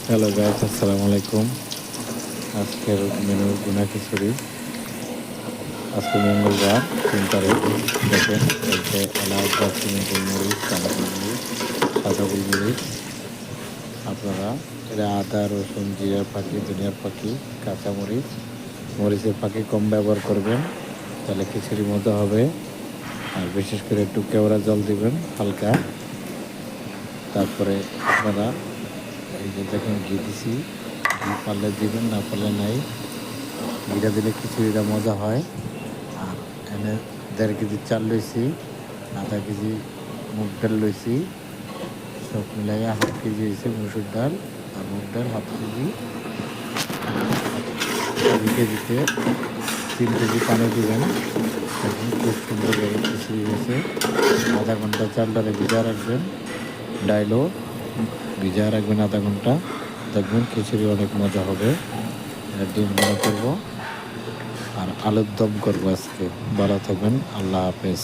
Hello guys, আসসালামু আলাইকুম। আজকের মেনু গুনা খিচুড়ি। আজকে মঙ্গলবার 3 তারিখ। দেখেন এই যে এলাচ, দারচিনি, গোলমরিচ, কালো গোলমরিচ, সাদা গোলমরিচ। আপনারা এটা আদা, রসুন, জিরার ফাঁকি, ধনিয়ার ফাঁকি, কাঁচামরিচ, মরিচের ফাঁকি কম ব্যবহার করবেন, তাহলে খিচুড়ি মজা হবে। আর বিশেষ করে একটু কেওড়া জল দিবেন হালকা। তারপরে আপনারা এই যে দেখেন ঘি দিছি, ঘি পারলে দিবেন, না পারলে নাই। ঘিটা দিলে খিচুড়িটা মজা হয়। আর এনে 1.5 কেজি চাল লইছি, আধা কেজি মুগ ডাল লইছি, সব মিলাইয়া 1/2 কেজি হয়েছে মুসুর ডাল। আর মুগ ডাল 1/2 কেজি। 2 কেজিতে 3 কেজি পানি দিবেন। এখন খুব সুন্দরভাবে খিচুড়ি হয়েছে। আধা ঘন্টা চালটারে ভিজা রাখবেন, ডাইলও ভিজা রাখবেন আধা ঘন্টা। দেখবেন খিচুড়ি অনেক মজা হবে। ডিম বড়া করবো আর আলুর দম করবো আজকে। ভালো থাকবেন, আল্লাহ হাফেজ।